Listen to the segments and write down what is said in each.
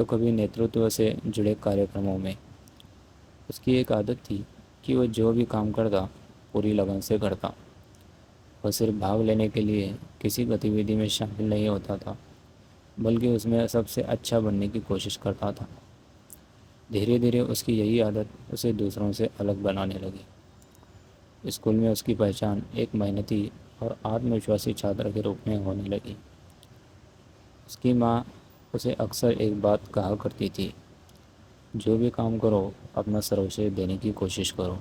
تو کبھی نیترتو سے جڑے کاریہ میں۔ اس کی ایک عادت تھی کہ وہ جو بھی کام کرتا پوری لگن سے کرتا۔ وہ صرف بھاگ لینے کے لیے کسی گتیویدھی میں شامل نہیں ہوتا تھا، بلکہ اس میں سب سے اچھا بننے کی کوشش کرتا تھا۔ دھیرے دھیرے اس کی یہی عادت اسے دوسروں سے الگ بنانے لگی۔ اسکول میں اس کی پہچان ایک محنتی اور آتم وشواسی چھاتر کے روپ میں ہونے لگی۔ اس کی ماں اسے اکثر ایک بات کہا کرتی تھی، جو بھی کام کرو اپنا سروشریشٹھ دینے کی کوشش کرو۔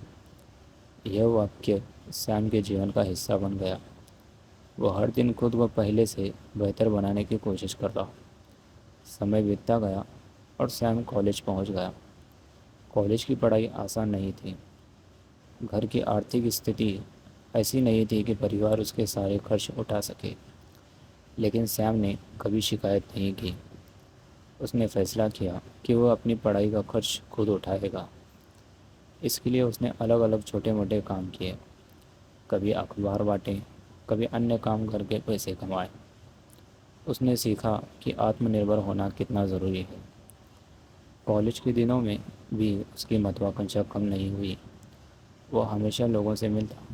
یہ واقعہ سیم کے جیون کا حصہ بن گیا۔ وہ ہر دن خود کو پہلے سے بہتر بنانے کی کوشش کرتا۔ سمے بیتتا گیا اور سیم کالج پہنچ گیا۔ کالج کی پڑھائی آسان نہیں تھی۔ گھر کی آرتھک استھتی ایسی نہیں تھی کہ پریوار اس کے سارے خرچ اٹھا سکے، لیکن سیم نے کبھی شکایت نہیں کی۔ اس نے فیصلہ کیا کہ وہ اپنی پڑھائی کا خرچ خود اٹھائے گا۔ اس کے لیے اس نے الگ الگ چھوٹے موٹے کام کیے، کبھی اخبار بانٹے، کبھی انیہ کام کر کے پیسے کمائے۔ اس نے سیکھا کہ آتم نربھر ہونا کتنا ضروری ہے۔ کالج کے دنوں میں بھی اس کی مہتواکانکشا کم نہیں ہوئی۔ وہ ہمیشہ لوگوں سے ملتا،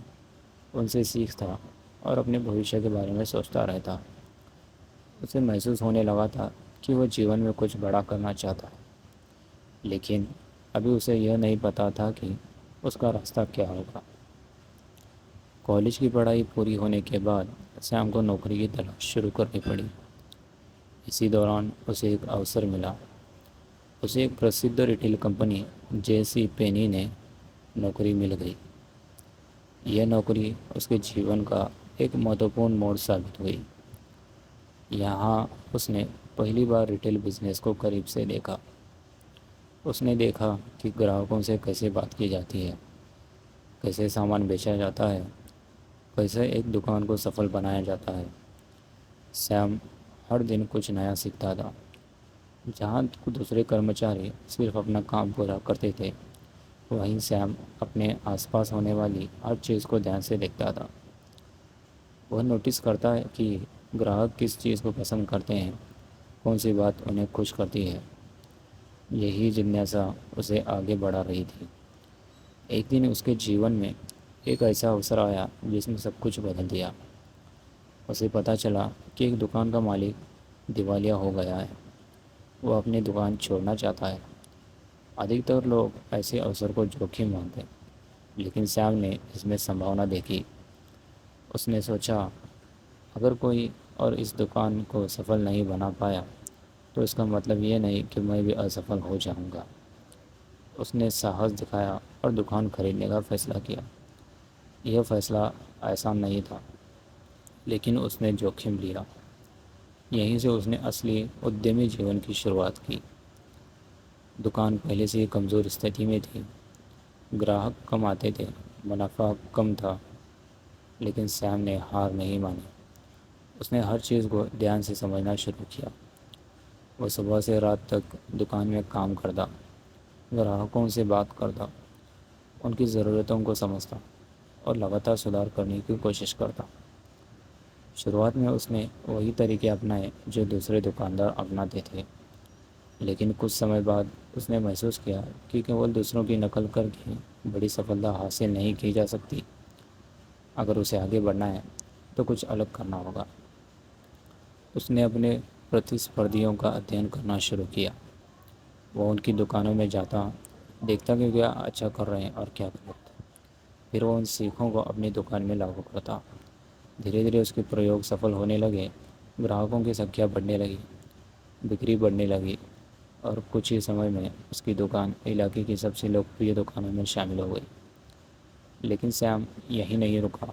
ان سے سیکھتا اور اپنے بھوشیہ کے بارے میں سوچتا رہتا۔ اسے محسوس ہونے لگا تھا کہ وہ جیون میں کچھ بڑا کرنا چاہتا ہے، لیکن ابھی اسے یہ نہیں پتا تھا کہ اس کا راستہ کیا ہوگا۔ کالج کی پڑھائی پوری ہونے کے بعد سیم کو نوکری کی تلاش شروع کرنی پڑی۔ اسی دوران اسے ایک اوسر ملا۔ اسے ایک پرسدھ ریٹیل کمپنی جے سی پینی نے نوکری مل گئی۔ یہ نوکری اس کے جیون کا ایک مہتوپورن موڑ ثابت ہوئی۔ یہاں اس نے پہلی بار ریٹیل بزنس کو قریب سے دیکھا۔ اس نے دیکھا کہ گراہکوں سے کیسے بات کی جاتی ہے، کیسے سامان بیچا جاتا ہے، کیسے ایک دکان کو سفل بنایا جاتا ہے۔ سیم ہر دن کچھ نیا سیکھتا تھا۔ جہاں دوسرے کرمچاری صرف اپنا کام پورا کرتے تھے، وہیں سیم اپنے آس پاس ہونے والی ہر چیز کو دھیان سے دیکھتا تھا۔ وہ نوٹس کرتا ہے کہ گراہک کس چیز کو پسند کرتے ہیں، کون سی بات انہیں خوش کرتی ہے۔ یہی جناسا اسے آگے بڑھا رہی تھی۔ ایک دن اس کے جیون میں ایک ایسا اوسر آیا جس نے سب کچھ بدل دیا۔ اسے پتہ چلا کہ ایک دکان کا مالک دیوالیہ ہو گیا ہے۔ وہ اپنی دکان چھوڑنا چاہتا ہے۔ ادھکتر لوگ ایسے اوسر کو جوخم مانتے ہیں، لیکن سیم نے اس میں سمبھاونا دیکھی۔ اس نے سوچا، اگر کوئی اور اس دکان کو سفل نہیں بنا پایا تو اس کا مطلب یہ نہیں کہ میں بھی اسفل ہو جاؤں گا۔ اس نے ساہس دکھایا اور دکان خریدنے کا فیصلہ کیا۔ یہ فیصلہ آسان نہیں تھا، لیکن اس نے جوخم لیا۔ یہیں سے اس نے اصلی ادیمی جیون کی شروعات کی۔ دکان پہلے سے ہی کمزور استھتی میں تھی، گراہک کم آتے تھے، منافع کم تھا، لیکن سیم نے ہار نہیں مانی۔ اس نے ہر چیز کو دھیان سے سمجھنا شروع کیا۔ وہ صبح سے رات تک دکان میں کام کرتا، گراہکوں سے بات کرتا، ان کی ضرورتوں کو سمجھتا اور لگاتار سدھار کرنے کی کوشش کرتا۔ شروعات میں اس نے وہی طریقے اپنائے جو دوسرے دکاندار اپناتے تھے، لیکن کچھ سمے بعد اس نے محسوس کیا کہ کیول دوسروں کی نقل کر کے بڑی سفلتا حاصل نہیں کی جا سکتی۔ اگر اسے آگے بڑھنا ہے تو کچھ الگ کرنا ہوگا۔ اس نے اپنے پرتیسپردھیوں کا ادھین کرنا شروع کیا۔ وہ ان کی دکانوں میں جاتا، دیکھتا کہ کیا اچھا کر رہے ہیں اور کیا غلط۔ پھر وہ ان سیکھوں کو اپنی دکان میں لاگو کرتا۔ دھیرے دھیرے اس کے پریوگ سفل ہونے لگے، گراہکوں کی سنکھیا بڑھنے لگی، بکری بڑھنے لگی اور کچھ ہی سمے میں اس کی دکان علاقے کی سب سے لوکپریہ دکانوں میں شامل ہو گئی۔ لیکن سیم یہی نہیں رکا۔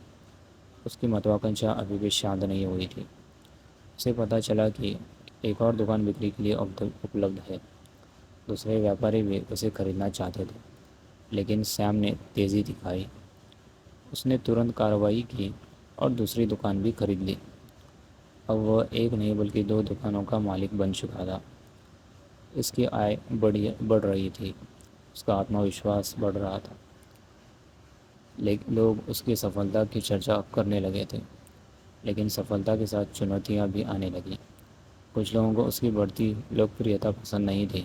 اس کی مہتواکانکشا ابھی بھی شانت نہیں ہوئی تھی۔ اسے پتہ چلا کہ ایک اور دکان بکری کے لیے اپلبدھ ہے۔ دوسرے ویاپاری بھی اسے خریدنا چاہتے تھے، لیکن سیم نے تیزی دکھائی۔ اس نے ترنت کارروائی کی اور دوسری دکان بھی خرید لی۔ اب وہ ایک نہیں بلکہ دو دکانوں کا مالک بن چکا تھا۔ اس کی آئے بڑھ رہی تھی، اس کا آتم وشواس بڑھ رہا تھا، لیکن لوگ اس کی سفلتا کی چرچا کرنے لگے تھے۔ لیکن سفلتا کے ساتھ چنوتیاں بھی آنے لگیں۔ کچھ لوگوں کو اس کی بڑھتی لوکپریتا پسند نہیں تھی۔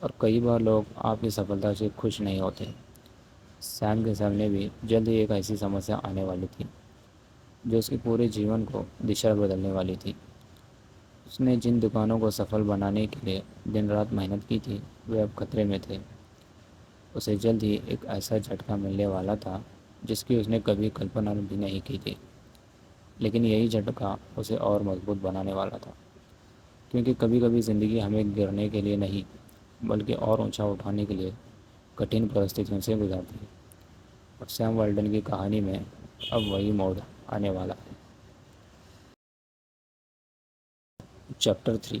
اور کئی بار لوگ آپ کی سفلتا سے خوش نہیں ہوتے۔ سیم کے سامنے بھی جلد ہی ایک ایسی سمسیا آنے والی تھی جو اس کے پورے جیون کو دشا بدلنے والی تھی۔ اس نے جن دکانوں کو سفل بنانے کے لیے دن رات محنت کی تھی وہ اب خطرے میں تھے۔ اسے جلد ہی ایک ایسا جھٹکا ملنے والا تھا جس کی اس نے کبھی کلپنا بھی نہیں کی تھی، لیکن یہی جھٹکا اسے اور مضبوط بنانے والا تھا، کیونکہ کبھی کبھی زندگی ہمیں گرنے کے لیے نہیں بلکہ اور اونچا اٹھانے کے لیے کٹھن پرستتیوں سے گزارتی ہے۔ اور سیم والڈن کی کہانی میں اب وہی موڑ آنے والا ہے۔ چیپٹر 3،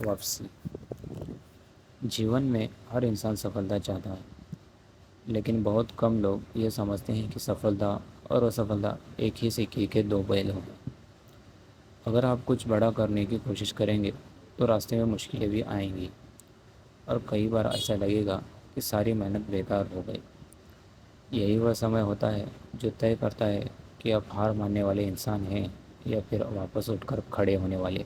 واپسی۔ جیون میں ہر انسان سفلتا چاہتا ہے، لیکن بہت کم لوگ یہ سمجھتے ہیں کہ سفلتا اور اسفلتا ایک ہی سکے کے دو پہلو ہیں۔ اگر آپ کچھ بڑا کرنے کی کوشش کریں گے تو راستے میں مشکلیں بھی آئیں گی، اور کئی بار ایسا لگے گا کہ ساری محنت بیکار ہو گئی۔ یہی وہ سمے ہوتا ہے جو طے کرتا ہے کہ آپ ہار ماننے والے انسان ہیں یا پھر واپس اٹھ کر کھڑے ہونے والے۔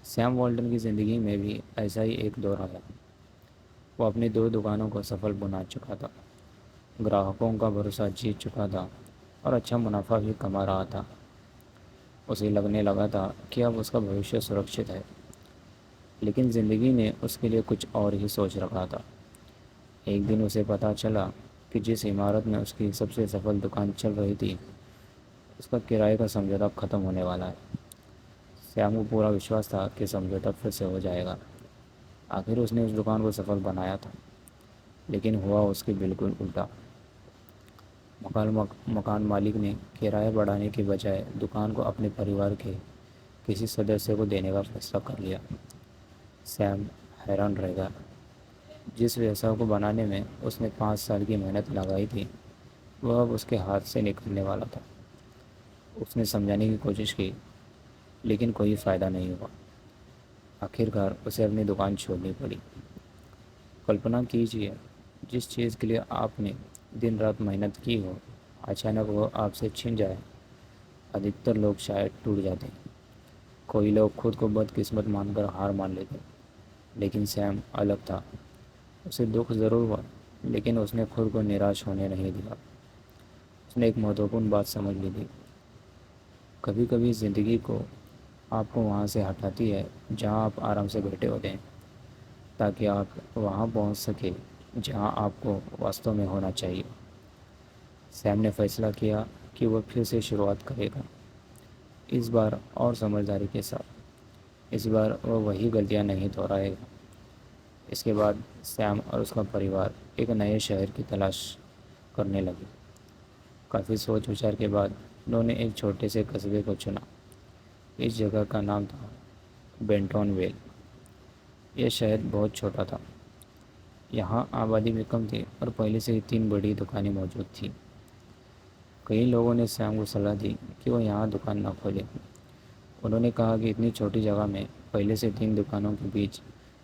سیم والڈن کی زندگی میں بھی ایسا ہی ایک دور آیا۔ وہ اپنی 2 دکانوں کو سفل بنا چکا تھا، گراہکوں کا بھروسہ جیت چکا تھا اور اچھا منافع بھی کما رہا تھا۔ اسے لگنے لگا تھا کہ اب اس کا بھوشیہ سرکشت ہے، لیکن زندگی نے اس کے لیے کچھ اور ہی سوچ رکھا تھا۔ ایک دن اسے پتہ چلا کہ جس عمارت میں اس کی سب سے سفل دکان چل رہی تھی اس کا کرائے کا سمجھوتہ ختم ہونے والا ہے۔ سیام کو پورا وشواس تھا کہ سمجھوتہ پھر سے ہو جائے گا۔ آخر اس نے اس دکان کو سفل بنایا تھا، لیکن ہوا اس کے بالکل الٹا۔ مکان مالک نے کرایہ بڑھانے کے بجائے دکان کو اپنے پریوار کے کسی سدسیہ کو دینے کا فیصلہ کر لیا۔ سیم حیران رہ گیا۔ جس ویوسائے کو بنانے میں اس نے 5 سال کی محنت لگائی تھی وہ اب اس کے ہاتھ سے نکلنے والا تھا۔ اس نے سمجھانے کی کوشش کی، لیکن کوئی فائدہ نہیں ہوا۔ آخرکار اسے اپنی دکان چھوڑنی پڑی۔ کلپنا کیجیے، جس چیز کے لیے آپ نے دن رات محنت کی ہو، اچانک وہ آپ سے چھن جائے۔ ادھکتر لوگ شاید ٹوٹ جاتے ہیں۔ کوئی لوگ خود کو بدقسمت مان کر ہار مان لیتے، لیکن سیم الگ تھا۔ اسے دکھ ضرور ہوا، لیکن اس نے خود کو نراش ہونے نہیں دیا۔ اس نے ایک مہتوپورن بات سمجھ لی تھی۔ کبھی کبھی زندگی کو آپ کو وہاں سے ہٹاتی ہے جہاں آپ آرام سے بیٹھے ہوتے ہیں، تاکہ آپ وہاں پہنچ سکیں جہاں آپ کو واستو میں ہونا چاہیے۔ سیم نے فیصلہ کیا کہ وہ پھر سے شروعات کرے گا، اس بار اور سمجھداری کے ساتھ۔ اس بار وہ وہی غلطیاں نہیں دہرائے گا۔ اس کے بعد سیم اور اس کا پریوار ایک نئے شہر کی تلاش کرنے لگے۔ کافی سوچ وچار کے بعد انہوں نے ایک چھوٹے سے قصبے کو چنا۔ اس جگہ کا نام تھا بینٹون ویل۔ یہ شہر بہت چھوٹا تھا، یہاں آبادی بھی کم تھی اور پہلے سے ہی 3 بڑی دکانیں موجود تھیں۔ کئی لوگوں نے سیم کو صلاح دی کہ وہ یہاں دکان نہ کھولے۔ انہوں نے کہا کہ اتنی چھوٹی جگہ میں پہلے سے 3 دکانوں کے بیچ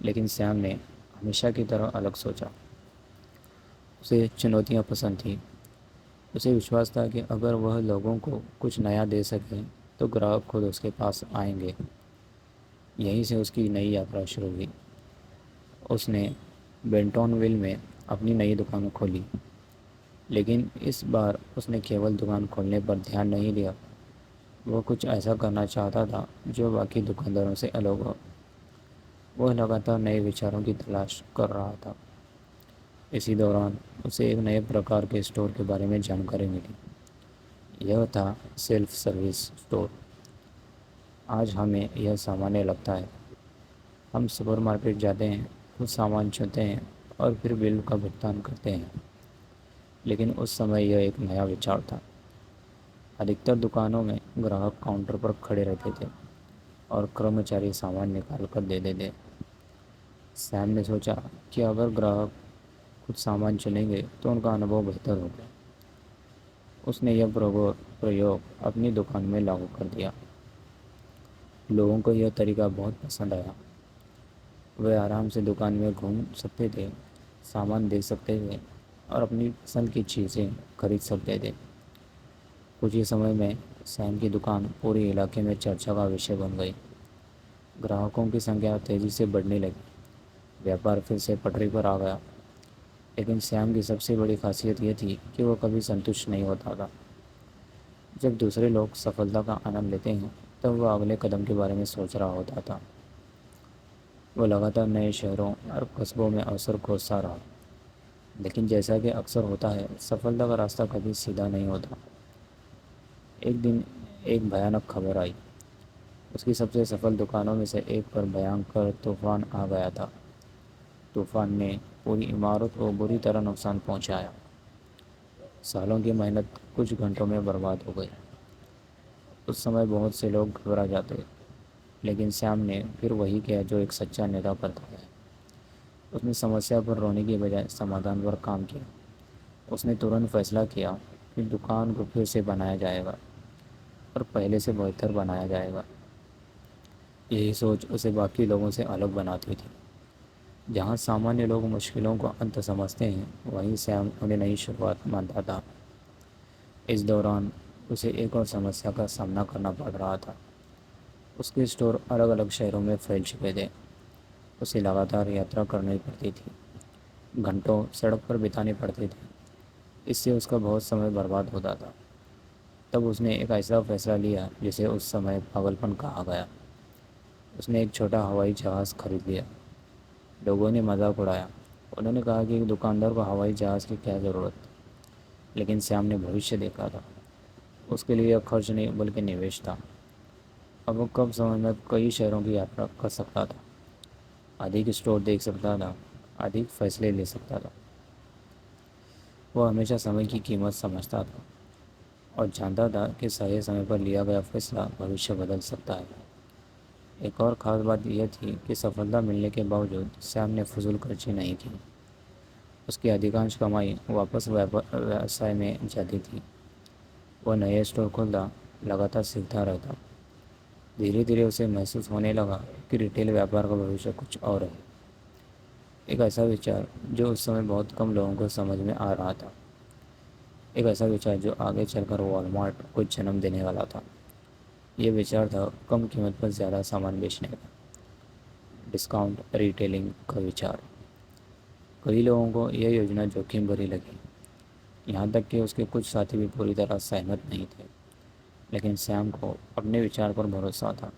لیکن سیم نے ہمیشہ کی طرح الگ سوچا۔ اسے چنوتیاں پسند تھیں۔ اسے وشواس تھا کہ اگر وہ لوگوں کو کچھ نیا دے سکے تو گراہک خود اس کے پاس آئیں گے۔ یہیں سے اس کی نئی یاترا شروع ہوئی۔ اس نے بینٹون ویل میں اپنی نئی دکان کھولی، لیکن اس بار اس نے کیول دکان کھولنے پر دھیان نہیں دیا۔ وہ کچھ ایسا کرنا چاہتا تھا جو باقی دکانداروں سے الگ ہو۔ وہ لگاتار نئے وچاروں کی تلاش کر رہا تھا۔ اسی دوران اسے ایک نئے پرکار کے اسٹور کے بارے میں جانکاری ملی۔ یہ تھا سیلف سروس اسٹور۔ آج ہمیں یہ سامانیہ لگتا ہے۔ ہم سپر مارکیٹ جاتے ہیں، کچھ سامان چنتے ہیں اور پھر بل کا بھگتان کرتے ہیں، لیکن اس سمے یہ ایک نیا وچار تھا۔ ادھکتر دکانوں میں گراہک کاؤنٹر پر کھڑے رہتے تھے اور کرمچاری سامان نکال کر دے دیتے۔ سیم نے سوچا کہ اگر گراہک خود سامان چنیں گے تو ان کا انبھو بہتر ہوگا۔ اس نے یہ پریوگ اپنی دکان میں لاگو کر دیا۔ لوگوں کو یہ طریقہ بہت پسند آیا۔ وہ آرام سے دکان میں گھوم سکتے تھے، سامان دیکھ سکتے تھے اور اپنی پسند کی چیزیں خرید سکتے تھے۔ کچھ ہی سمے میں سیم کی دکان پورے علاقے میں چرچا کا وشے بن گئی۔ گراہکوں کی سنکھیا تیزی سے بڑھنے لگی، ویاپار پھر سے پٹری پر آ گیا۔ لیکن سیام کی سب سے بڑی خاصیت یہ تھی کہ وہ کبھی سنتشٹ نہیں ہوتا تھا۔ جب دوسرے لوگ سفلتا کا آنند لیتے ہیں تب وہ اگلے قدم کے بارے میں سوچ رہا ہوتا تھا۔ وہ لگاتار نئے شہروں اور قصبوں میں اوسر کھوجتا رہا، لیکن جیسا کہ اکثر ہوتا ہے سفلتا کا راستہ کبھی سیدھا نہیں ہوتا۔ ایک دن ایک بھیانک خبر آئی۔ اس کی سب سے سفل دکانوں میں سے ایک پر بھیانکر طوفان آ گیا تھا۔ طوفان نے پوری عمارت کو بری طرح نقصان پہنچایا۔ سالوں کی محنت کچھ گھنٹوں میں برباد ہو گئی۔ اس سمے بہت سے لوگ گھبرا جاتے، لیکن سیام نے پھر وہی کیا جو ایک سچا نیتا کرتا ہے۔ اس نے سمسیا پر رونے کی بجائے سمادھان پر کام کیا۔ اس نے ترنت فیصلہ کیا کہ دکان کو پھر سے بنایا جائے گا اور پہلے سے بہتر بنایا جائے گا۔ یہی سوچ اسے باقی لوگوں سے الگ بناتی تھی۔ جہاں سامانیہ لوگ مشکلوں کو انت سمجھتے ہیں، وہیں سیام انہیں نئی شروعات مانتا تھا۔ اس دوران اسے ایک اور سمسیا کا سامنا کرنا پڑ رہا تھا۔ اس کے اسٹور الگ الگ شہروں میں پھیل چکے تھے۔ اسے لگاتار یاترا کرنی پڑتی تھی، گھنٹوں سڑک پر بتانے پڑتے تھے۔ اس سے اس کا بہت سمے برباد ہوتا تھا۔ تب اس نے ایک ایسا فیصلہ لیا جسے اس سمے پاگل پن کہا گیا۔ اس نے ایک چھوٹا ہوائی جہاز خرید لیا۔ لوگوں نے مذاق اڑایا۔ انہوں نے کہا کہ ایک دکاندار کو ہوائی جہاز کی کیا ضرورت؟ لیکن سیام نے بھوشیہ دیکھا تھا۔ اس کے لیے خرچ نہیں بلکہ نویش تھا۔ اب وہ کم سمے میں کئی شہروں کی یاترا کر سکتا تھا، ادھک اسٹور دیکھ سکتا تھا، ادھک فیصلے لے سکتا تھا۔ وہ ہمیشہ سمے کی قیمت سمجھتا تھا اور جانتا تھا کہ صحیح سمے پر لیا گیا فیصلہ بھوشیہ بدل سکتا ہے۔ ایک اور خاص بات یہ تھی کہ سفلتا ملنے کے باوجود سیام نے فضول خرچی نہیں کی۔ اس کی ادھکانش کمائی واپس ویوسائے میں جاتی تھی۔ وہ نئے اسٹور کھولتا، لگاتار سیکھتا رہتا۔ دھیرے دھیرے اسے محسوس ہونے لگا کہ ریٹیل ویاپار کا بھوشیہ کچھ اور ہے۔ ایک ایسا وچار جو اس سمے بہت کم لوگوں کو سمجھ میں آ رہا تھا، ایک ایسا وچار جو آگے چل کر والمارٹ کو جنم دینے والا تھا۔ یہ وچار تھا کم قیمت پر زیادہ سامان بیچنے کا، ڈسکاؤنٹ ریٹیلنگ کا وچار۔ کئی لوگوں کو یہ یوجنا جوخم بھری لگی، یہاں تک کہ اس کے کچھ ساتھی بھی پوری طرح سہمت نہیں تھے۔ لیکن سیام کو اپنے وچار پر بھروسہ تھا۔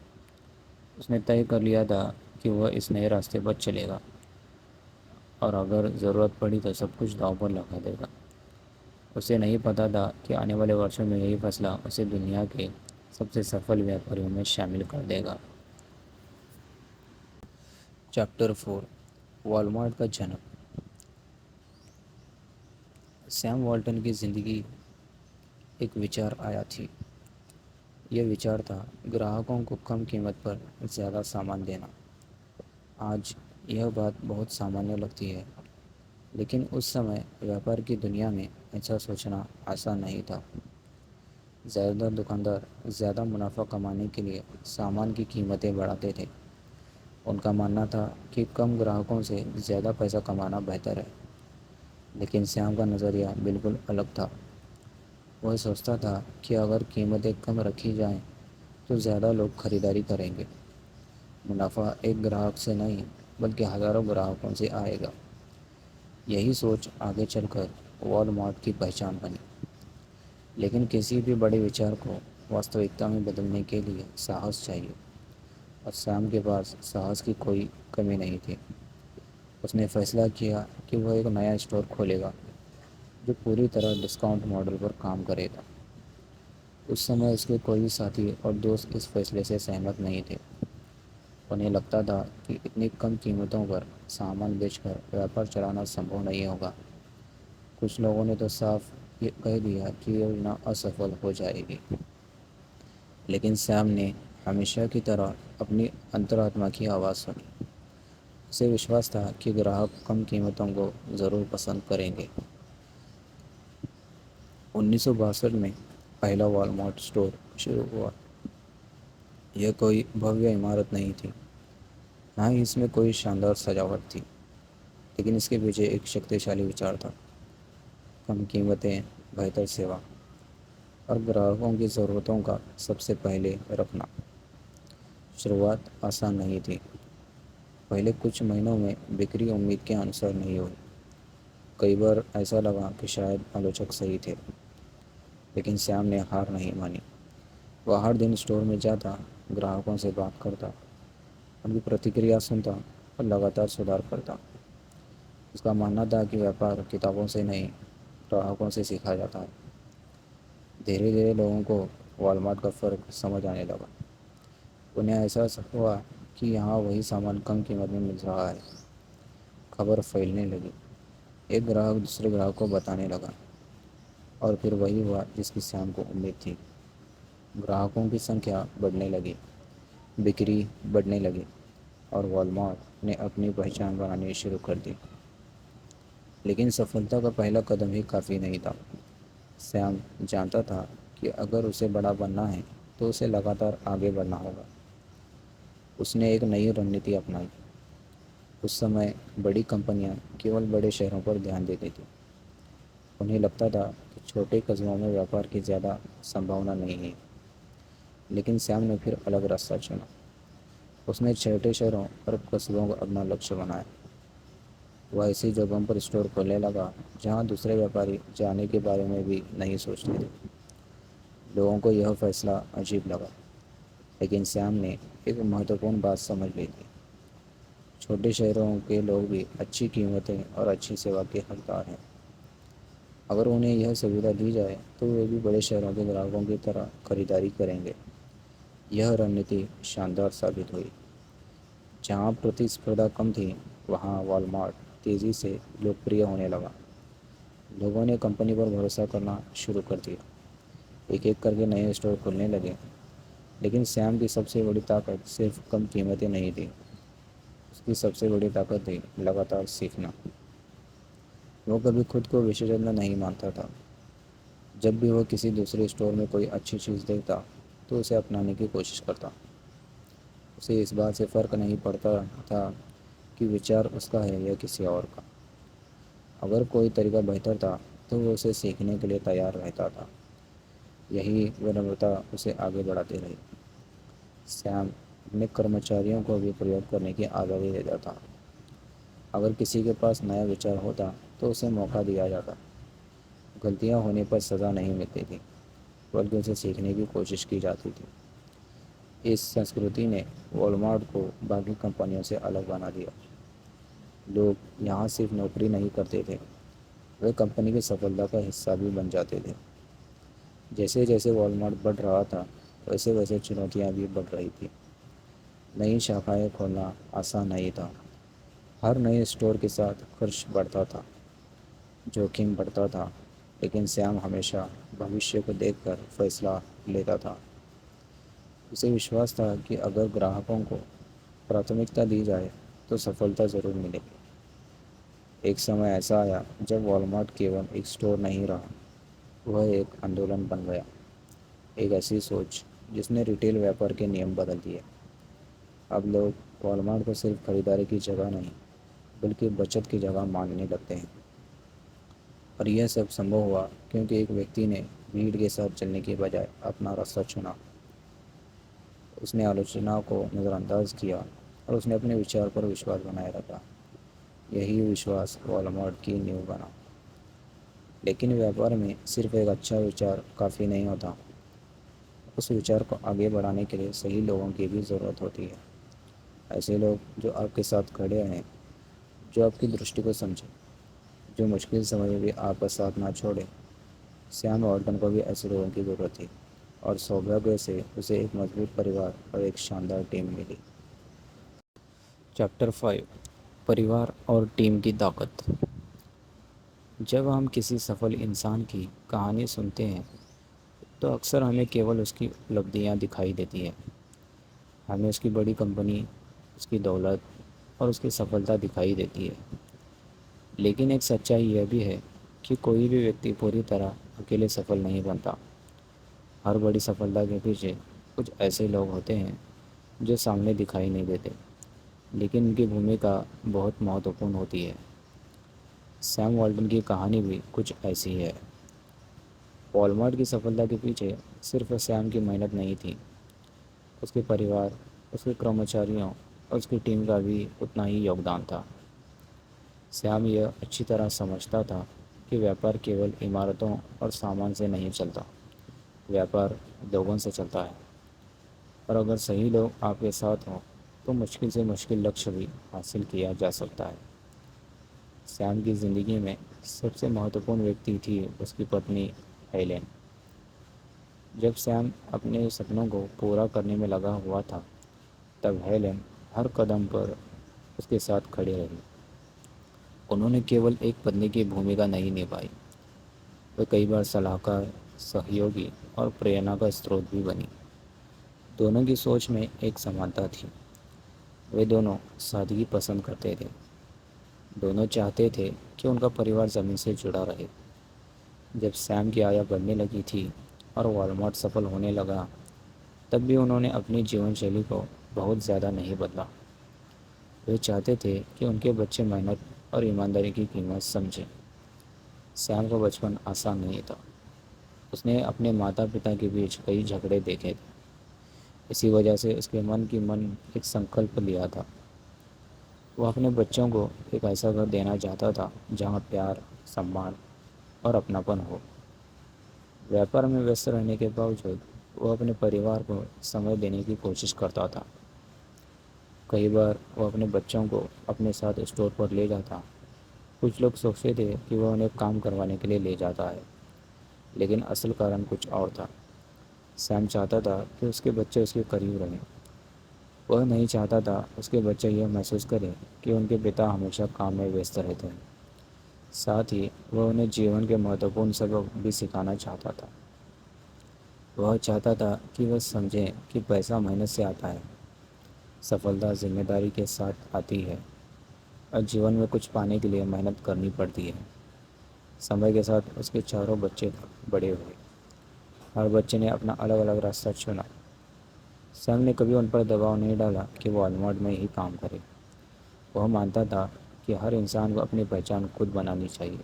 اس نے طے کر لیا تھا کہ وہ اس نئے راستے پر چلے گا اور اگر ضرورت پڑی تو سب کچھ داؤ پر لگا دے گا۔ اسے نہیں پتہ تھا کہ آنے والے برسوں میں یہی فیصلہ اسے دنیا کے سب سے سفل ویاپاریوں میں شامل کر دے گا۔ چیپٹر 4 والمارٹ کا جنم۔ سیم والٹن کی زندگی ایک وچار آیا تھی۔ یہ وچار تھا گراہکوں کو کم قیمت پر زیادہ سامان دینا۔ آج یہ بات بہت سامانیہ لگتی ہے، لیکن اس سمے ویاپار کی دنیا میں ایسا سوچنا آسان نہیں تھا۔ زیادہ تر دکاندار زیادہ منافع کمانے کے لیے سامان کی قیمتیں بڑھاتے تھے۔ ان کا ماننا تھا کہ کم گراہکوں سے زیادہ پیسہ کمانا بہتر ہے۔ لیکن سیام کا نظریہ بالکل الگ تھا۔ وہ سوچتا تھا کہ اگر قیمتیں کم رکھی جائیں تو زیادہ لوگ خریداری کریں گے۔ منافع ایک گراہک سے نہیں بلکہ ہزاروں گراہکوں سے آئے گا۔ یہی سوچ آگے چل کر والمارٹ کی پہچان بنی۔ لیکن کسی بھی بڑے وچار کو واستوکتا میں بدلنے کے لیے ساہس چاہیے، اور سیام کے پاس ساہس کی کوئی کمی نہیں تھی۔ اس نے فیصلہ کیا کہ وہ ایک نیا اسٹور کھولے گا جو پوری طرح ڈسکاؤنٹ ماڈل پر کام کرے گا۔ اس سمے اس کے کوئی ساتھی اور دوست اس فیصلے سے سہمت نہیں تھے۔ انہیں لگتا تھا کہ اتنی کم قیمتوں پر سامان بیچ کر ویاپار چلانا سمبھو نہیں ہوگا۔ کچھ لوگوں نے تو صاف یہ کہہ دیا کہ یہ یوجنا اسفل ہو جائے گی۔ لیکن سیام نے ہمیشہ کی طرح اپنی انترآتما کی آواز سنی۔ اسے وشواس تھا کہ گراہک کم قیمتوں کو ضرور پسند کریں گے۔ 1962 میں پہلا والمارٹ اسٹور شروع ہوا۔ یہ کوئی بھویہ عمارت نہیں تھی، نہ ہی اس میں کوئی شاندار سجاوٹ تھی۔ لیکن اس کے پیچھے ایک شکتیشالی وچار تھا: کم قیمتیں، بہتر سیوا اور گراہکوں کی ضرورتوں کا سب سے پہلے رکھنا۔ شروعات آسان نہیں تھی۔ پہلے کچھ مہینوں میں بکری امید کے انصار نہیں ہوئی۔ کئی بار ایسا لگا کہ شاید آلوچک صحیح تھے، لیکن سیام نے ہار نہیں مانی۔ وہ ہر دن اسٹور میں جاتا، گراہکوں سے بات کرتا، ان کی پرتکریا سنتا اور لگاتار سدھار کرتا۔ اس کا ماننا تھا کہ ویاپار کتابوں سے نہیں، گراہکوں سے سیکھا جاتا ہے۔ دھیرے دھیرے لوگوں کو والمارٹ کا فرق سمجھ آنے لگا۔ انہیں احساس ہوا کہ یہاں وہی سامان کم قیمت میں مل رہا ہے۔ خبر پھیلنے لگی، ایک گراہک دوسرے گراہک کو بتانے لگا، اور پھر وہی ہوا جس کی سیام کو امید تھی۔ گراہکوں کی سنکھیا بڑھنے لگی، بکری بڑھنے لگی، اور والمارٹ نے اپنی پہچان بنانی شروع کر دی۔ لیکن سفلتا کا پہلا قدم ہی کافی نہیں تھا۔ سیام جانتا تھا کہ اگر اسے بڑا بننا ہے تو اسے لگاتار آگے بڑھنا ہوگا۔ اس نے ایک نئی رننیتی اپنائی۔ اس سمے بڑی کمپنیاں کیول بڑے شہروں پر دھیان دیتی تھیں۔ انہیں لگتا تھا کہ چھوٹے قصبوں میں ویاپار کی زیادہ سمبھاونا نہیں ہے۔ لیکن سیام نے پھر الگ راستہ چنا۔ اس نے چھوٹے شہروں اور قصبوں کو اپنا لکشیہ بنایا۔ وہ ایسی جگہوں پر اسٹور کھولنے لگا جہاں دوسرے ویاپاری جانے کے بارے میں بھی نہیں سوچتے تھے۔ لوگوں کو یہ فیصلہ عجیب لگا، لیکن سیام نے ایک مہتوپورن بات سمجھ لی تھی: چھوٹے شہروں کے لوگ بھی اچھی قیمتیں اور اچھی سیوا کے حقدار ہیں۔ اگر انہیں یہ سہولت دی جائے تو وہ بھی بڑے شہروں کے گراہکوں کی طرح خریداری کریں گے۔ یہ رننیتی شاندار ثابت ہوئی۔ جہاں پرتیسپردھا کم تھی، وہاں والمارٹ تیزی سے لوکپریہ ہونے لگا۔ لوگوں نے کمپنی پر بھروسہ کرنا شروع کر دیا۔ ایک ایک کر کے نئے اسٹور کھلنے لگے۔ لیکن سیام کی سب سے بڑی طاقت صرف کم قیمتیں نہیں تھیں۔ اس کی سب سے بڑی طاقت تھی لگاتار سیکھنا۔ وہ کبھی خود کو وشیشجఞ نہیں مانتا تھا۔ جب بھی وہ کسی دوسرے اسٹور میں کوئی اچھی چیز دیکھتا تو اسے اپنانے کی کوشش کرتا۔ اسے اس بات سے فرق نہیں پڑتا تھا کہ وچار اس کا ہے یا کسی اور کا۔ اگر کوئی طریقہ بہتر تھا تو وہ اسے سیکھنے کے لیے تیار رہتا تھا۔ یہی ونمرتا اسے آگے بڑھاتی رہی۔ سیام اپنے کرمچاریوں کو بھی پریوگ کرنے کی آزادی دیتا تھا۔ اگر کسی کے پاس نیا وچار ہوتا تو اسے موقع دیا جاتا۔ غلطیاں ہونے پر سزا نہیں ملتی تھی، بلکہ اسے سیکھنے کی کوشش کی جاتی تھی۔ اس سنسکرتی نے والمارٹ کو باقی کمپنیوں سے الگ بنا دیا۔ لوگ یہاں صرف نوکری نہیں کرتے تھے، وہ کمپنی کی سفلتا کا حصہ بھی بن جاتے تھے۔ جیسے جیسے والمارٹ بڑھ رہا تھا، ویسے ویسے چنوتیاں بھی بڑھ رہی تھیں۔ نئی شاخائیں کھولنا آسان نہیں تھا۔ ہر نئے اسٹور کے ساتھ خرچ بڑھتا تھا، جوخم بڑھتا تھا، لیکن سیام ہمیشہ بھوشیہ کو دیکھ کر فیصلہ لیتا تھا۔ اسے وشواس تھا کہ اگر گراہکوں کو پراتھمکتا دی جائے تو سفلتا ضرور ملے گی۔ ایک سمے ایسا آیا جب والمارٹ کیول ایک اسٹور نہیں رہا، وہ ایک آندولن بن گیا۔ ایک ایسی سوچ جس نے ریٹیل ویاپار کے نیم بدل دیے۔ اب لوگ والمارٹ کو صرف خریداری کی جگہ نہیں، بلکہ بچت کی جگہ ماننے لگتے ہیں۔ اور یہ سب سمبھو ہوا کیونکہ ایک ویکتی نے بھیڑ کے ساتھ چلنے کے بجائے اپنا راستہ چنا۔ اس نے آلوچنا کو نظر انداز کیا اور اس نے اپنے وچار پر وشواس بنائے رکھا۔ یہی وشواس والمارٹ کی نیو بنا۔ لیکن ویاپار میں صرف ایک اچھا وچار کافی نہیں ہوتا۔ اس وچار کو آگے بڑھانے کے لیے صحیح لوگوں کی بھی ضرورت ہوتی ہے۔ ایسے لوگ جو آپ کے ساتھ کھڑے ہیں، جو آپ کی درشٹی کو سمجھیں، جو مشکل سمے میں بھی آپ کا ساتھ نہ چھوڑیں۔ سیام والٹن کو بھی ایسے لوگوں کی ضرورت تھی، اور سوبھاگیہ سے اسے ایک مضبوط پریوار اور ایک شاندار ٹیم ملی۔ چیپٹر 5: پریوار اور ٹیم کی طاقت۔ جب ہم کسی سفل انسان کی کہانی سنتے ہیں تو اکثر ہمیں کیول اس کی اپلبدھیاں دکھائی دیتی ہیں۔ ہمیں اس کی بڑی کمپنی، اس کی دولت اور اس کی سفلتا دکھائی دیتی ہے۔ لیکن ایک سچائی یہ بھی ہے کہ کوئی بھی ویکتی پوری طرح اکیلے سفل نہیں بنتا۔ ہر بڑی سفلتا کے پیچھے کچھ ایسے لوگ ہوتے ہیں جو سامنے دکھائی نہیں دیتے، لیکن ان کی بھومکا بہت مہتوپورن ہوتی ہے۔ سیم والٹن کی کہانی بھی کچھ ایسی ہے۔ والمارٹ کی سفلتا کے پیچھے صرف سیم کی محنت نہیں تھی، اس کے پریوار، اس کے کرمچاریوں اور اس کی ٹیم کا بھی اتنا ہی یوگدان تھا۔ سیم یہ اچھی طرح سمجھتا تھا کہ ویاپار کیول عمارتوں اور سامان سے نہیں چلتا، ویاپار لوگوں سے چلتا ہے، اور اگر صحیح لوگ آپ کے ساتھ ہوں تو مشکل سے مشکل لکشیہ بھی حاصل کیا جا سکتا ہے۔ سیم کی زندگی میں سب سے مہتوپورن ویکتی تھی اس کی پتنی ہیلن۔ جب سیم اپنے سپنوں کو پورا کرنے میں لگا ہوا تھا، تب ہیلن ہر قدم پر اس کے ساتھ کھڑی رہی۔ انہوں نے کیول ایک پتنی کی بھومکا نہیں نبھائی، وہ کئی بار صلاح کار، سہیوگی اور پریرنا کا اسروت بھی بنی۔ دونوں کی سوچ میں ایک سمانتا تھی، وہ دونوں سادگی پسند کرتے تھے، دونوں چاہتے تھے کہ ان کا پریوار زمین سے جڑا رہے۔ جب سیم کی آیا بڑھنے لگی تھی اور والمارٹ سفل ہونے لگا، تب بھی انہوں نے اپنی جیون شیلی کو بہت زیادہ نہیں بدلا۔ وہ چاہتے تھے کہ ان کے بچے محنت اور ایمانداری کی قیمت سمجھیں۔ سیم کا بچپن آسان نہیں تھا، اس نے اپنے ماتا پتا کے بیچ کئی جھگڑے دیکھے تھے، اسی وجہ سے اس کے من ایک سنکلپ لیا تھا۔ وہ اپنے بچوں کو ایک ایسا گھر دینا چاہتا تھا جہاں پیار، سمان اور اپناپن ہو۔ ویاپار میں ویست رہنے کے باوجود وہ اپنے پریوار کو سمے دینے کی کوشش کرتا تھا۔ کئی بار وہ اپنے بچوں کو اپنے ساتھ اسٹور پر لے جاتا۔ کچھ لوگ سوچتے تھے کہ وہ انہیں کام کروانے کے لیے لے جاتا ہے، لیکن اصل کارن کچھ اور تھا۔ سیم چاہتا تھا کہ اس کے بچے اس کے قریب رہیں۔ وہ نہیں چاہتا تھا اس کے بچے یہ محسوس کریں کہ ان کے پتا ہمیشہ کام میں ویست رہتے ہیں۔ ساتھ ہی وہ انہیں جیون کے مہتوپورن سبق بھی سکھانا چاہتا تھا۔ وہ چاہتا تھا کہ وہ سمجھیں کہ پیسہ محنت سے آتا ہے، سفلتا ذمہ داری کے ساتھ آتی ہے، اور جیون میں کچھ پانے کے لیے محنت کرنی پڑتی ہے۔ سمے کے ساتھ اس کے چاروں بچے بڑے ہوئے، ہر بچے نے اپنا الگ الگ راستہ چنا۔ سیم نے کبھی ان پر دباؤ نہیں ڈالا کہ وہ والمارٹ میں ہی کام کرے۔ وہ مانتا تھا کہ ہر انسان کو اپنی پہچان خود بنانی چاہیے۔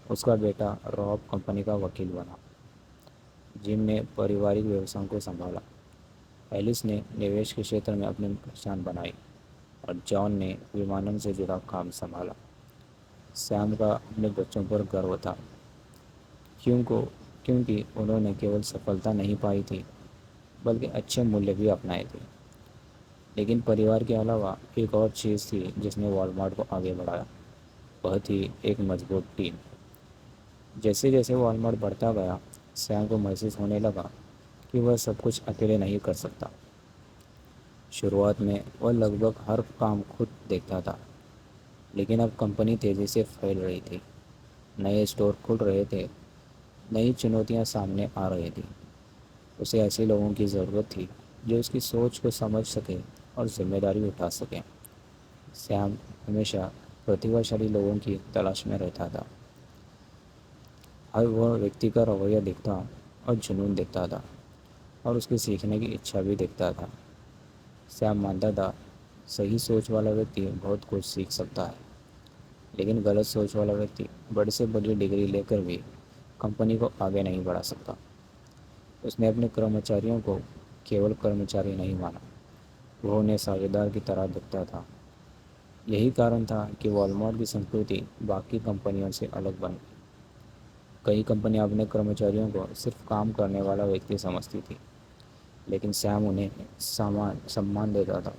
اس کا بیٹا راب کمپنی کا وکیل بنا، جم نے پریوارک ویوساؤں کو سنبھالا، ایلس نے نویش کے شعبے میں اپنی پہچان بنائی، اور جان نے ومانن سے جڑا کام سنبھالا۔ سیم کا اپنے بچوں پر گرو تھا، کیونکہ انہوں نے کیول سفلتا نہیں پائی تھی بلکہ اچھے مولیہ بھی اپنائے تھے۔ لیکن پریوار کے علاوہ ایک اور چیز تھی جس نے والمارٹ کو آگے بڑھایا، وہ تھی ایک مضبوط ٹیم۔ جیسے جیسے والمارٹ بڑھتا گیا، سیم کو محسوس ہونے لگا کہ وہ سب کچھ اکیلے نہیں کر سکتا۔ شروعات میں وہ لگ بھگ ہر کام خود دیکھتا تھا، لیکن اب کمپنی تیزی سے پھیل رہی تھی، نئے اسٹور کھل رہے تھے، نئی چنوتیاں سامنے آ رہی تھیں۔ اسے ایسے لوگوں کی ضرورت تھی جو اس کی سوچ کو سمجھ سکیں اور ذمہ داری اٹھا سکیں۔ سیم ہمیشہ پرتیبھاشالی لوگوں کی تلاش میں رہتا تھا۔ ہر وہ ویکتی کا رویہ دیکھتا اور جنون دیکھتا تھا، اور اس کی سیکھنے کی اچھا بھی دیکھتا تھا۔ سیم مانتا تھا صحیح سوچ والا ویکتی بہت کچھ سیکھ سکتا ہے، لیکن غلط سوچ والا ویکتی بڑی سے بڑی ڈگری لے کر بھی کمپنی کو آگے نہیں بڑھا سکتا۔ اس نے اپنے کرمچاریوں کو کیول کرمچاری نہیں مانا، وہ انہیں ساجھیدار کی طرح دیکھتا تھا۔ یہی کارن تھا کہ والمارٹ کی سنسکرتی باقی کمپنیوں سے الگ بن گئی۔ کئی کمپنیاں اپنے کرمچاریوں کو صرف کام کرنے والا ویکتی سمجھتی تھی، لیکن سیم انہیں سمان دیتا تھا،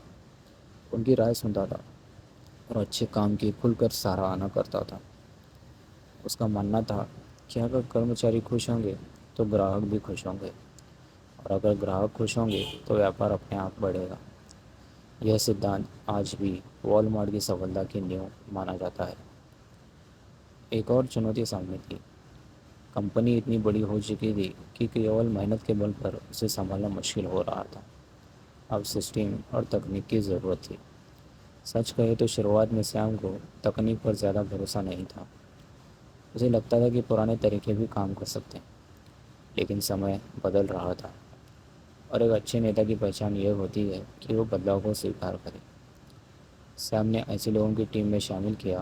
ان کی رائے سنتا تھا اور اچھے کام کی کھل کر سراہنا کرتا تھا۔ اس کا ماننا تھا کہ اگر کرمچاری خوش ہوں گے تو گراہک بھی خوش ہوں گے، اور اگر گراہک خوش ہوں گے تو ویاپار اپنے آپ بڑھے گا۔ یہ سدھانت آج بھی والمارٹ کی سفلتا کی نیو مانا جاتا ہے۔ ایک اور چنوتی سامنے تھی، کمپنی اتنی بڑی ہو چکی تھی کہ کیول محنت کے بل پر اسے سنبھالنا مشکل ہو رہا تھا۔ اب سسٹم اور تکنیک کی ضرورت تھی۔ سچ کہے تو شروعات میں سیم کو تکنیک پر زیادہ بھروسہ نہیں تھا۔ اسے لگتا تھا کہ پرانے طریقے بھی کام کر سکتے ہیں، لیکن سمے بدل رہا تھا، اور ایک اچھے نیتا کی پہچان یہ ہوتی ہے کہ وہ بدلاؤ کو سویکار کرے۔ سیم نے ایسے لوگوں کی ٹیم میں شامل کیا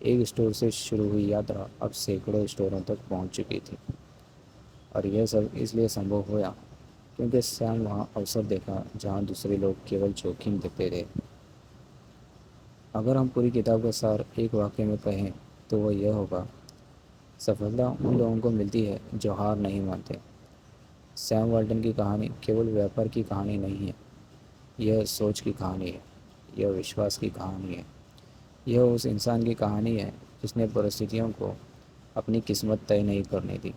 ایک اسٹور سے شروع ہوئی یاترا اب سینکڑوں اسٹوروں تک پہنچ چکی تھی، اور یہ سب اس لیے سمبھو ہوا کیونکہ سیم وہاں اوسر دیکھا جہاں دوسرے لوگ کیول جوخم دیتے تھے۔ اگر ہم پوری کتاب کا سار ایک واقعے میں کہیں تو وہ یہ ہوگا: سفلتا ان لوگوں کو ملتی ہے جو ہار نہیں مانتے۔ سیم والٹن کی کہانی کیول ویاپار کی کہانی نہیں ہے، یہ سوچ کی کہانی ہے، یہ وشواس کی کہانی ہے، یہ اس انسان کی کہانی ہے جس نے پرستتھیوں کو اپنی قسمت طے نہیں کرنے دی۔